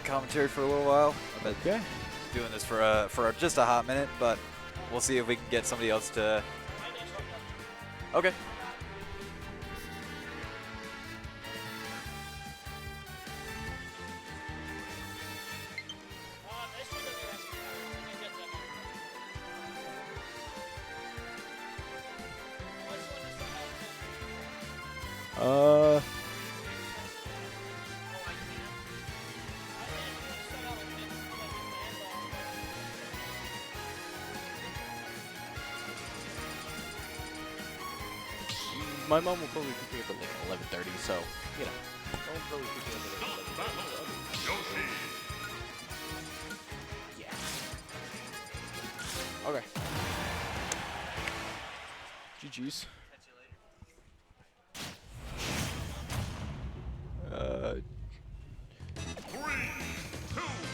commentary for a little while. I've been Okay. doing this for just a hot minute, but we'll see if we can get somebody else to. Okay. My mom will probably pick me up at like 11:30, so you know. My mom will probably pick me up at like 11:30. Yeah. Okay. GG's.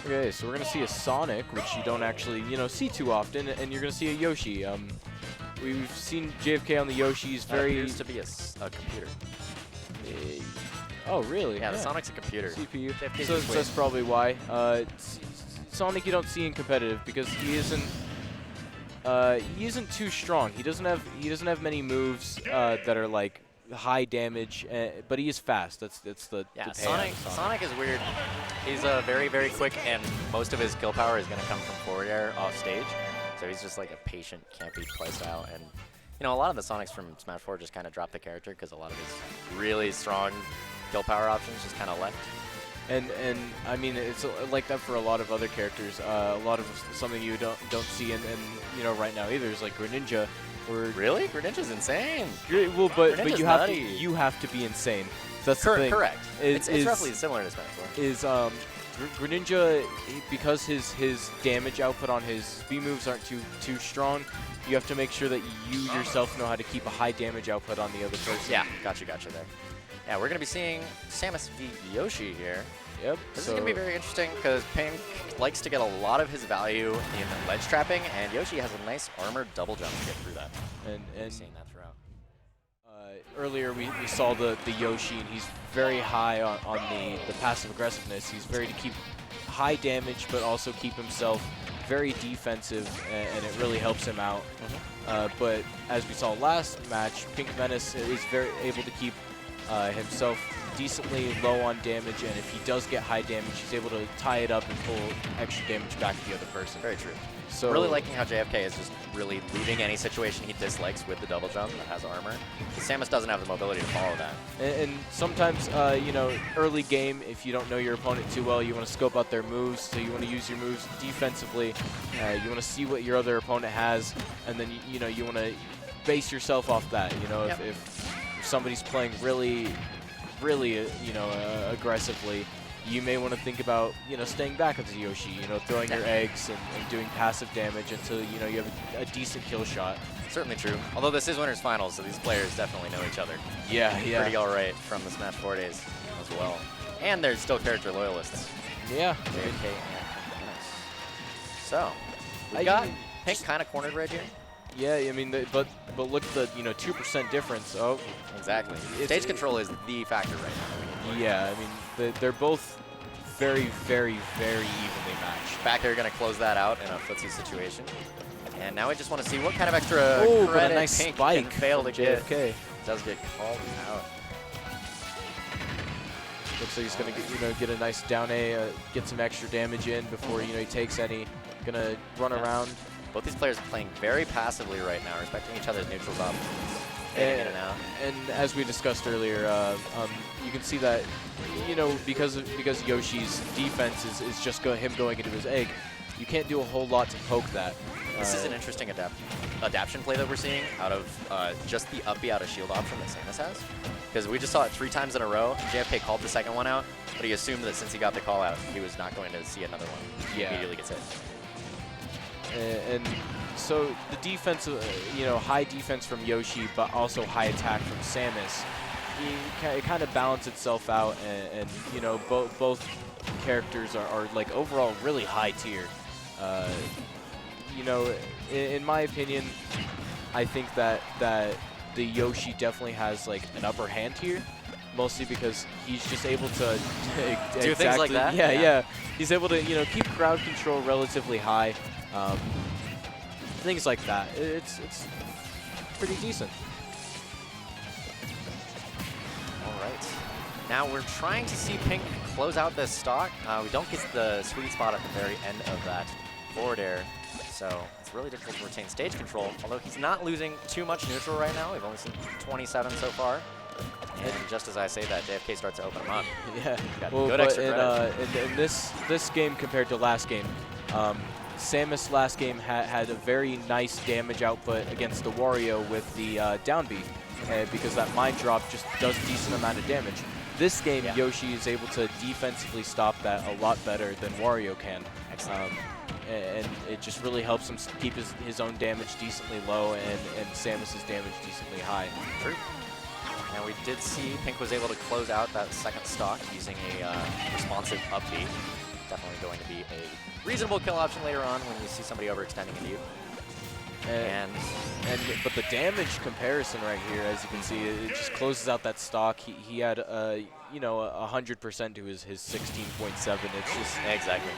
Okay, so we're gonna see a Sonic, which you don't actually, see too often, and you're gonna see a Yoshi. We've seen JFK on the Yoshi's very. That appears to be a computer. Oh, really? Yeah, the Sonic's a computer. CPU. JFK's So just that's probably why. Sonic you don't see in competitive because he isn't too strong. He doesn't have many moves that are like high damage, but he is fast. That's the Yeah, the payout of Sonic is weird. He's very, very quick, and most of his kill power is going to come from forward air off stage. So he's just like a patient, campy playstyle. And, a lot of the Sonics from Smash 4 just kind of drop the character because a lot of his really strong kill power options just kind of left. And I mean, it's like that for a lot of other characters. A lot of something you don't see in right now either is like Greninja. Really? Greninja's insane. Well, but Greninja's you have to be insane. That's the thing. Correct. It's roughly similar to Smash 4. Greninja, because his damage output on his speed moves aren't too strong, you have to make sure that you yourself know how to keep a high damage output on the other person. Yeah, gotcha there. Yeah, we're going to be seeing Samus v. Yoshi here. Yep. This is going to be very interesting because Pink likes to get a lot of his value in ledge trapping, and Yoshi has a nice armored double jump to get through that. And seeing that throughout. Earlier we saw the Yoshi, and he's very high on the passive aggressiveness. He's very to keep high damage, but also keep himself very defensive, and it really helps him out. But as we saw last match, Pink Menace is very able to keep himself decently low on damage, and if he does get high damage, he's able to tie it up and pull extra damage back to the other person. Very true. So really liking how JFK is just really leaving any situation he dislikes with the double jump that has armor. Samus doesn't have the mobility to follow that. And sometimes, early game, if you don't know your opponent too well, you want to scope out their moves, so you want to use your moves defensively. You want to see what your other opponent has, and then you want to base yourself off that. If somebody's playing really aggressively, you may want to think about, staying back as a Yoshi, throwing your eggs and doing passive damage until, you have a decent kill shot. Certainly true. Although this is Winners Finals, so these players definitely know each other. Yeah. Pretty all right from the Smash 4 days as well. And they're still character loyalists. Yeah. JFK and Menace. So, we got Pink kind of cornered right here. Yeah, I mean, but look at the 2% difference. Oh, exactly. Stage control is the factor right now. Yeah, I mean, they're both very, very, very evenly matched. Back there, going to close that out in a footsie situation. And now we just want to see what kind of extra credit a nice Pink spike can fail to JFK. get. Does get called out. Looks like he's going to get a nice down A, get some extra damage in before he takes any. Going to run around. Both these players are playing very passively right now, respecting each other's neutrals up. In and out. And as we discussed earlier, you can see that, because Yoshi's defense is just him going into his egg, you can't do a whole lot to poke that. This is an interesting adaption play that we're seeing out of just the up B out of shield option that Samus has. Because we just saw it 3 times in a row. JFK called the second one out, but he assumed that since he got the call out, he was not going to see another one. He immediately gets hit. And so the defense, high defense from Yoshi, but also high attack from Samus, it kind of balances itself out, and both characters are like overall really high tier. In my opinion, I think that the Yoshi definitely has like an upper hand here, mostly because he's just able to do things like that. Yeah. he's able to, you know, keep crowd control relatively high. Things like that. It's pretty decent. All right. Now we're trying to see Pink close out this stock. We don't get the sweet spot at the very end of that forward air, so it's really difficult to retain stage control, although he's not losing too much neutral right now. We've only seen 27 so far. And just as I say that, JFK starts to open him up. Yeah. Got Well, good but extra in this game compared to last game, Samus last game had a very nice damage output against the Wario with the down B, because that mind drop just does a decent amount of damage. This game, Yeah. Yoshi is able to defensively stop that a lot better than Wario can. Excellent. And it just really helps him keep his own damage decently low and Samus's damage decently high. True. Now we did see Pink was able to close out that second stock using a responsive up B. Definitely going to be a reasonable kill option later on when you see somebody overextending into you. But the damage comparison right here, as you can see, it just closes out that stock. He had you know, 100% to his 16.7. It's just Exactly.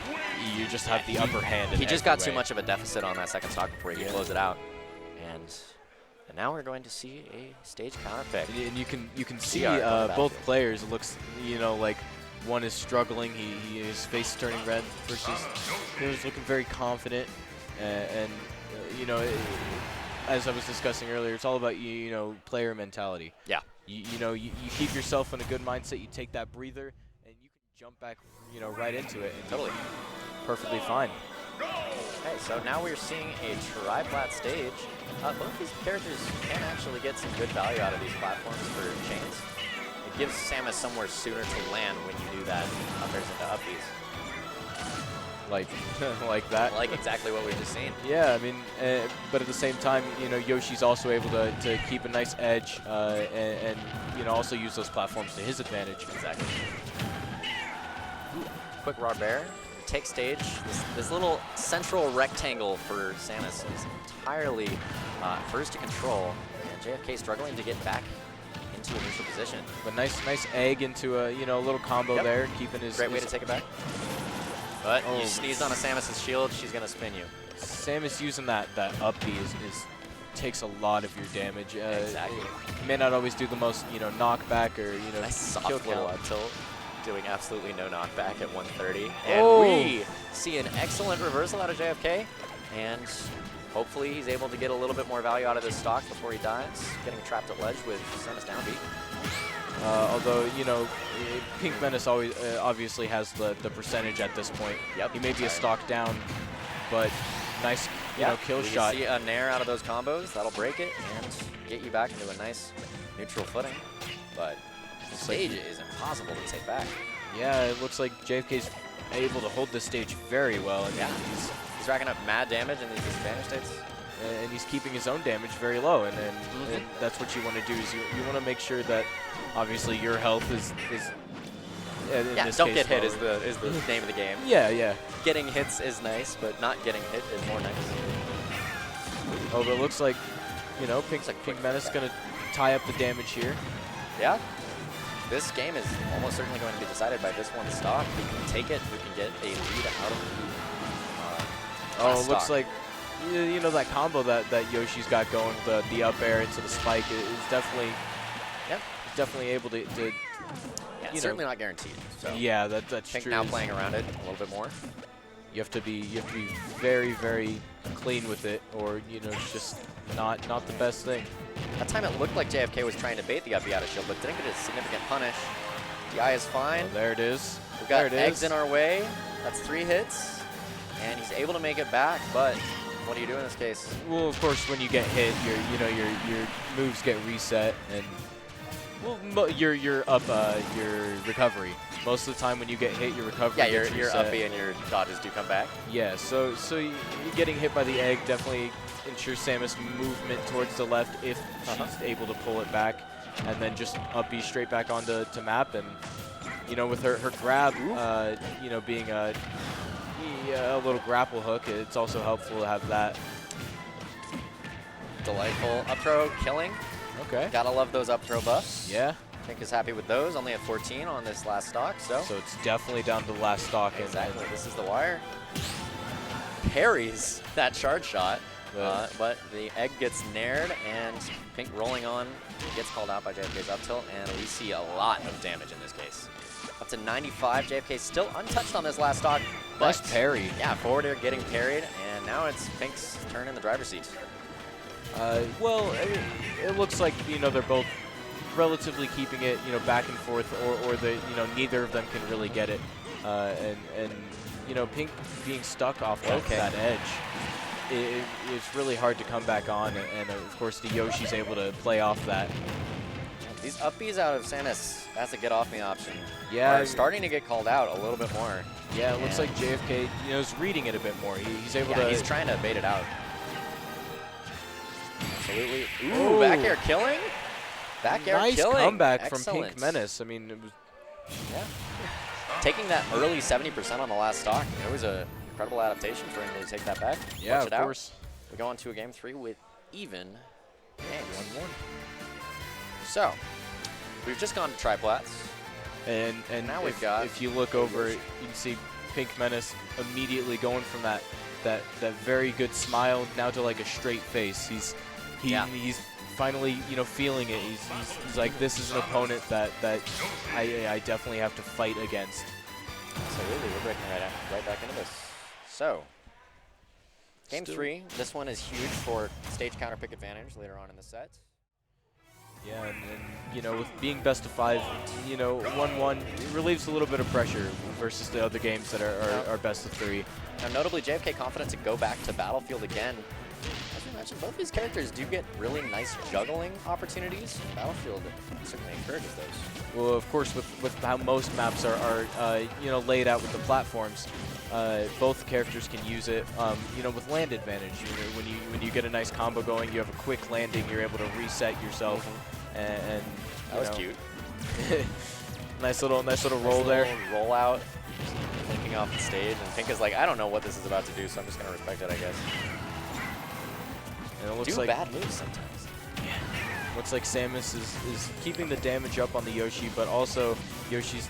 you just have the upper hand. He just got too much of a deficit on that second stock before he could close it out. And now we're going to see a stage counter pick. And you can see CR on the both battlefield. players. It looks, you know, like one is struggling. His face is turning red versus he was looking very confident. And you know, as I was discussing earlier, it's all about you know, player mentality. Yeah. You know, you keep yourself in a good mindset. You take that breather, and you can jump back, you know, right into it. And Totally. perfectly fine. Okay, so now we're seeing a tri-plat stage. Both these characters can actually get some good value out of these platforms for chains. It gives Samus somewhere sooner to land when you do that up airs into upbeats. Like, like that. Like exactly what we've just seen. Yeah, I mean, but at the same time, you know, Yoshi's also able to keep a nice edge and you know, also use those platforms to his advantage. Exactly. Quick raw bear. Take stage. This little central rectangle for Samus is entirely hers to control, and JFK struggling to get back into a neutral position. But nice egg into a, you know, a little combo there, keeping his. Great way to take it back. But Oh. you sneezed on a Samus's shield, she's gonna spin you. Samus using that up B is takes a lot of your damage. Exactly. May not always do the most, you know, knockback or, you know, Nice soft kill little count. up tilt, doing absolutely no knockback at 130. Oh. And we see an excellent reversal out of JFK, and hopefully he's able to get a little bit more value out of this stock before he dies, getting trapped at ledge with Samus downbeat. Although, you know, Pink Menace always obviously has the percentage at this point. Yep. He may be a stock down, but nice, you know, kill you shot. see a nair out of those combos, that'll break it and get you back into a nice neutral footing. But the stage is impossible to take back. Yeah, it looks like JFK's able to hold this stage very well. And Yeah, he's racking up mad damage in these disadvantage states. and he's keeping his own damage very low, and that's what you want to do. Is you want to make sure that obviously your health is in Yeah, this don't case get hit lower. is the name of the game. Yeah. Getting hits is nice, but not getting hit is more nice. Oh, but it looks like, you know, Pink Looks like quick Menace going to tie up the damage here. Yeah, this game is almost certainly going to be decided by this one stock. Who can take it, who can get a lead out of Oh, it stock. looks like, you know, that combo that Yoshi's got going, the up air into the spike is definitely, Yep. definitely able to Yeah, you know, certainly not guaranteed. So yeah, that's Pink true. now playing around it a little bit more. You have to be very, very clean with it, or, you know, it's just not the best thing. That time it looked like JFK was trying to bait the up B out of shield, but didn't get a significant punish. DI is fine. Oh, there it is. We've There got it eggs is. in our way. That's 3 hits, and he's able to make it back. But what do you do in this case? Well, of course, when you get hit, your moves get reset, and well, your recovery. Most of the time when you get hit, your recovery Yeah, gets your reset. up B and your dodges do come back. Yeah, so getting hit by the egg definitely ensures Samus movement towards the left if she's able to pull it back, and then just up B straight back onto map. And you know, with her grab, you know, being a little grapple hook, it's also helpful to have that. Delightful up throw killing. Okay. Gotta love those up throw buffs. Yeah. Pink is happy with those. Only at 14 on this last stock, so. So it's definitely down to the last stock. Exactly. This is the wire. Parries that shard shot, but the egg gets nared, and Pink rolling on gets called out by JFK's up tilt, and we see a lot of damage in this case. Up to 95. JFK still untouched on this last stock. Nice parry. Yeah, forward air getting parried, and now it's Pink's turn in the driver's seat. Well, it looks like, you know, they're both relatively keeping it, you know, back and forth, or the, you know, neither of them can really get it. And you know, Pink being stuck off that edge, it's really hard to come back on, and of course the Yoshi's able to play off that. These up Bs out of Samus, that's a get off me option. Yeah, are starting to get called out a little bit more. Yeah, it looks like JFK, you know, is reading it a bit more. He's able to. He's trying to bait it out. Absolutely. Ooh, back air killing. Back air killing. Nice comeback Excellent. from Pink Menace. I mean, it was. Yeah. Taking that early 70% on the last stock, it was an incredible adaptation for him to take that back. Yeah, of course. We go on to a game 3 with even games. 1-1. So, we've just gone to triplats. And now we've got. If you look over, you can see Pink Menace immediately going from that very good smile now to like a straight face. He's finally, you know, feeling it. He's like, this is an opponent that I definitely have to fight against. Absolutely, we're breaking right back into this. So, game 3. This one is huge for stage counter pick advantage later on in the set. Yeah, and you know, with being best of 5, you know, 1-1 relieves a little bit of pressure versus the other games that are best of 3. Now, notably, JFK confident to go back to Battlefield again. As we mentioned, both these characters do get really nice juggling opportunities. Battlefield certainly encourages those. Well, of course, with how most maps are you know, laid out with the platforms, both characters can use it. You know, with land advantage, you know, when you get a nice combo going, you have a quick landing. You're able to reset yourself, and that was cute. nice little roll there. Roll out, linking off the stage, and Pink is like, I don't know what this is about to do, so I'm just gonna respect it, I guess. And it looks do like bad moves sometimes. Yeah. Looks like Samus is keeping the damage up on the Yoshi, but also Yoshi's,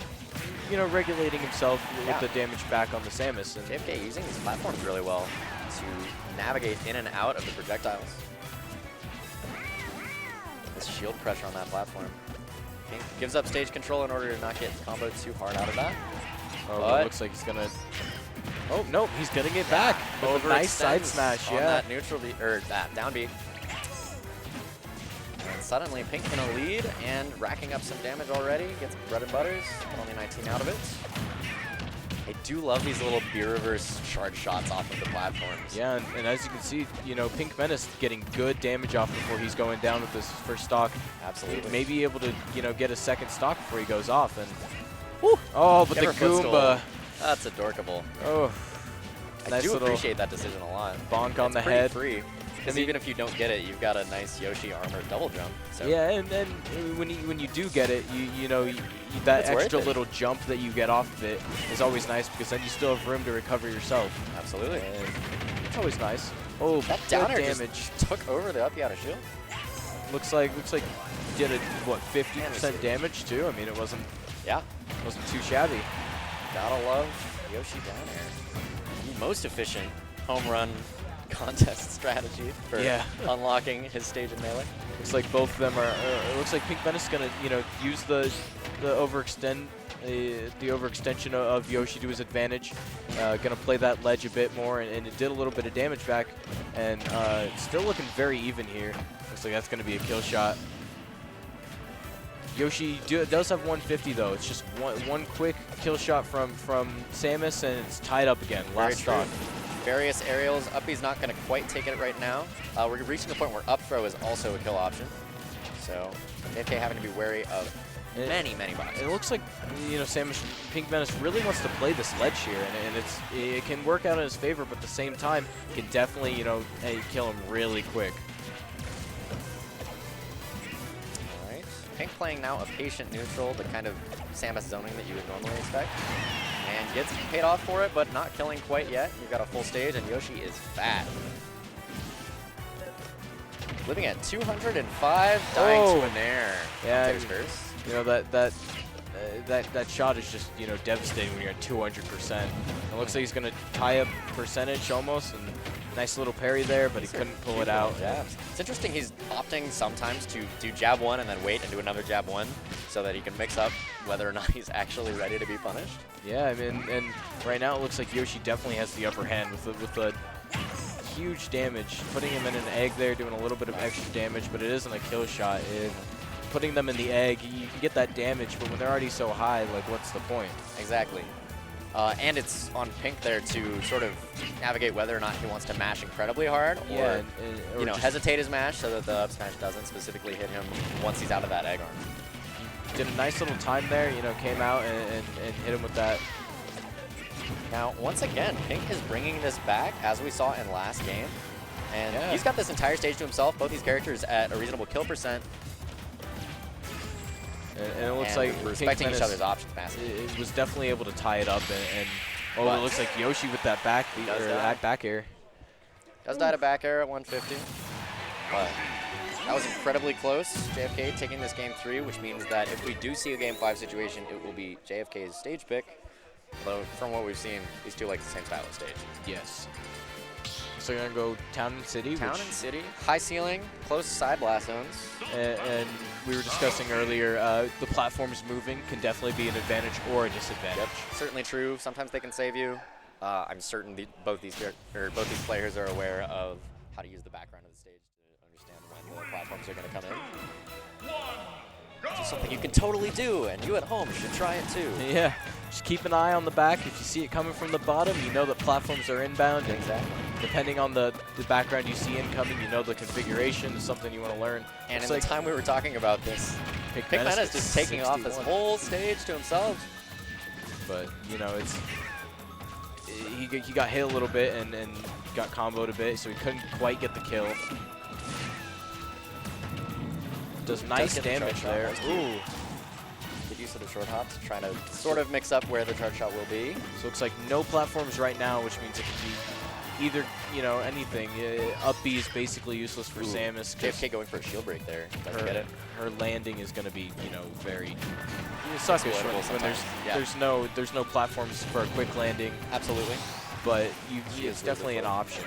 you know, regulating himself with the damage back on the Samus. And JFK using these platforms really well to navigate in and out of the projectiles. This shield pressure on that platform. Pink gives up stage control in order to not get comboed too hard out of that. Oh, it looks like he's gonna. Oh nope, he's getting it back. With a nice side smash, on that neutral B, or that down B. And suddenly Pink in a lead and racking up some damage already. Gets bread and butters, but only 19 out of it. I do love these little beer reverse shard shots off of the platforms. Yeah, and as you can see, you know, Pink Menace getting good damage off before he's going down with this first stock. Absolutely. Maybe able to, you know, get a second stock before he goes off. And woo! Oh, but the Goomba. That's adorkable. Oh, I nice do little appreciate that decision a lot. Bonk on the head. Free. Because even if you don't get it, you've got a nice Yoshi armor double jump. So. Yeah, and then when you do get it, you know, that extra little jump that you get off of it is always nice, because then you still have room to recover yourself. Absolutely. And it's always nice. Oh, that down air damage just took over the up out of shield. Looks like did a what 50% damage too. I mean, it wasn't too shabby. Gotta love Yoshi down air. The most efficient home run contest strategy for unlocking his stage in Melee. Looks like both of them are. It looks like Pink Menace is gonna, you know, use the overextension of Yoshi to his advantage. Gonna play that ledge a bit more, and it did a little bit of damage back, and it's still looking very even here. Looks like that's gonna be a kill shot. Yoshi does have 150 though. It's just one quick kill shot from Samus, and it's tied up again. Last stock. Various aerials. Uppy's not going to quite take it right now. We're reaching the point where up throw is also a kill option. So JFK having to be wary of many boxes. It looks like, you know, Pink Menace really wants to play this ledge here, and it can work out in his favor, but at the same time, can definitely, you know, kill him really quick. All right. Pink playing now a patient neutral, the kind of Samus zoning that you would normally expect. And gets paid off for it, but not killing quite yet. You've got a full stage, and Yoshi is fat. Living at 205, dying to an air. Yeah, You know, that shot is just, you know, devastating when you're at 200%. It looks like he's going to tie up percentage almost, and nice little parry there, but he couldn't pull it out. It's interesting he's opting sometimes to do jab 1 and then wait and do another jab 1 so that he can mix up whether or not he's actually ready to be punished. Yeah, I mean, and right now it looks like Yoshi definitely has the upper hand with the huge damage. Putting him in an egg there, doing a little bit of extra damage, but it isn't a kill shot. Putting them in the egg, you can get that damage, but when they're already so high, like, what's the point? Exactly. And it's on Pink there to sort of navigate whether or not he wants to mash incredibly hard or, or you know, hesitate his mash so that the up smash doesn't specifically hit him once he's out of that egg arm. Did a nice little time there, you know, came out and hit him with that. Now, once again, Pink is bringing this back, as we saw in last game. And he's got this entire stage to himself, both these characters at a reasonable kill percent. And it looks like respecting each other's options massively. It was definitely able to tie it up, and it looks like Yoshi with that back air. Does die to back air at 150. But that was incredibly close. JFK taking this game 3, which means that if we do see a game 5 situation, it will be JFK's stage pick. Although from what we've seen, these two like the same style of stage. Yes. So you're gonna go Town and City. Town and City, high ceiling, close side blast zones. And we were discussing earlier, the platforms moving can definitely be an advantage or a disadvantage. Yep, certainly true. Sometimes they can save you. I'm certain both these players are aware of how to use the background of the stage to understand when the platforms are going to come in. It's something you can totally do, and you at home should try it too. Yeah, just keep an eye on the back. If you see it coming from the bottom, you know that platforms are inbound. Exactly. Depending on the background you see incoming, you know the configuration is something you want to learn. And in the time we were talking about this, Pink Menace just taking off his whole stage to himself. But, you know, he got hit a little bit and got comboed a bit, so he couldn't quite get the kill. Does nice damage there. Ooh. Good use of the short hops, trying to sort of mix up where the charge shot will be. So it looks like no platforms right now, which means it can be either, you know, anything. Up B is basically useless for Samus. JFK going for a shield break there. Doesn't get it. Her landing is going to be, you know, very suckish when there's no platforms for a quick landing. Absolutely. But it's definitely an option.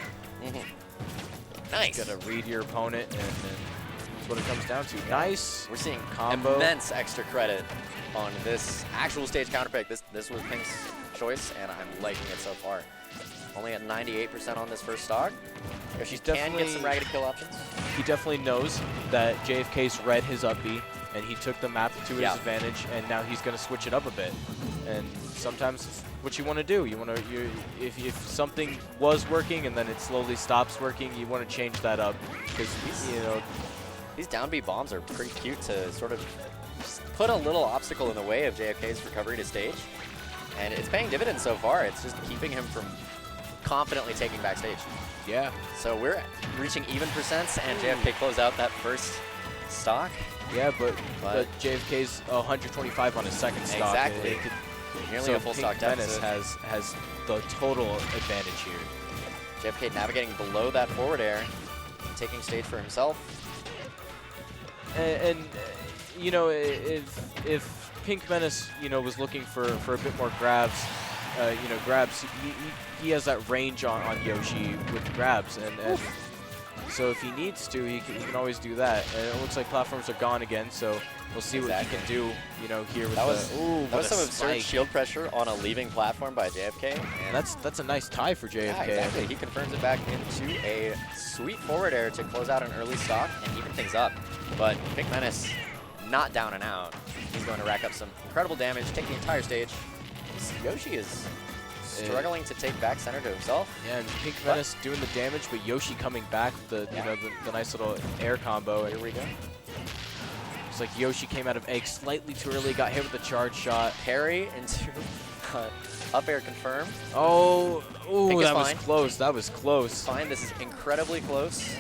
Nice. Got to read your opponent, and that's what it comes down to. Nice. We're seeing combo. Immense extra credit on this actual stage counter pick. This was Pink's choice, and I'm liking it so far. Only at 98% on this first stock. Yoshi can get some ragged kill options. He definitely knows that JFK's read his up B, and he took the map to his advantage, and now he's going to switch it up a bit. And sometimes it's what you want to do. If something was working and then it slowly stops working, you want to change that up, because these down B bombs are pretty cute to sort of put a little obstacle in the way of JFK's recovery to stage, and it's paying dividends so far. It's just keeping him from confidently taking backstage. Yeah. So we're reaching even percents, and JFK close out that first stock. Yeah, but JFK's 125 on his second stock. Exactly. Nearly a full stock deficit. Menace has the total advantage here. JFK navigating below that forward air and taking stage for himself. And you know, if Pink Menace, you know, was looking for a bit more grabs, grabs, he has that range on Yoshi with grabs, and so if he needs to, he can always do that. And it looks like platforms are gone again, so we'll see what he can do, you know, here with that was some absurd shield pressure on a leaving platform by JFK. And that's a nice tie for JFK. Yeah, exactly. He confirms it back into a sweet forward air to close out an early stock and even things up. But Pink Menace not down and out. He's going to rack up some incredible damage, take the entire stage. Yoshi is struggling to take back center to himself. Yeah, and Pink Menace doing the damage, but Yoshi coming back with the nice little air combo. Here we go. It's like Yoshi came out of egg slightly too early, got hit with the charge shot. Parry into up air confirmed. Oh, ooh, that was close. That was close. Fine, this is incredibly close.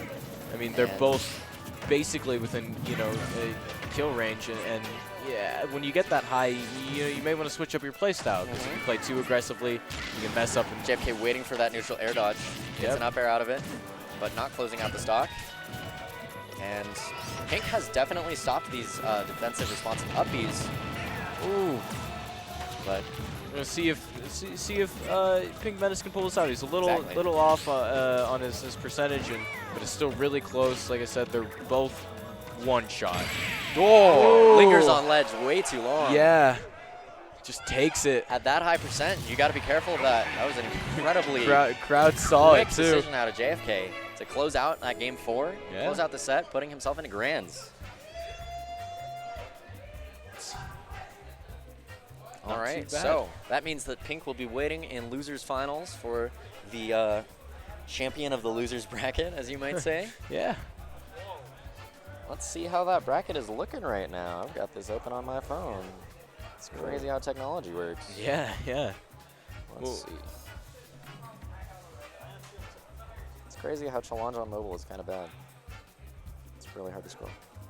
I mean, they're both basically within, you know, a kill range, and yeah, when you get that high, you may want to switch up your playstyle, because if you play too aggressively, you can mess up. And JFK waiting for that neutral air dodge. Gets an up air out of it, but not closing out the stock. And Pink has definitely stopped these defensive responsive up Bs. Ooh. But We're gonna see if Pink Menace can pull this out. He's a little off on his percentage, but it's still really close. Like I said, they're both one shot. oh, lingers on ledge way too long. Yeah, just takes it. At that high percent, you got to be careful of that. That was an incredibly Crowd saw quick it too. decision out of JFK to close out at game 4, Yeah. close out the set, putting himself into grands. All Not right, too bad. so that means that Pink will be waiting in losers finals for the champion of the losers bracket, as you might say. Yeah. Let's see how that bracket is looking right now. I've got this open on my phone. It's crazy how technology works. Yeah. Let's see. It's crazy how challenge on mobile is kind of bad. It's really hard to scroll.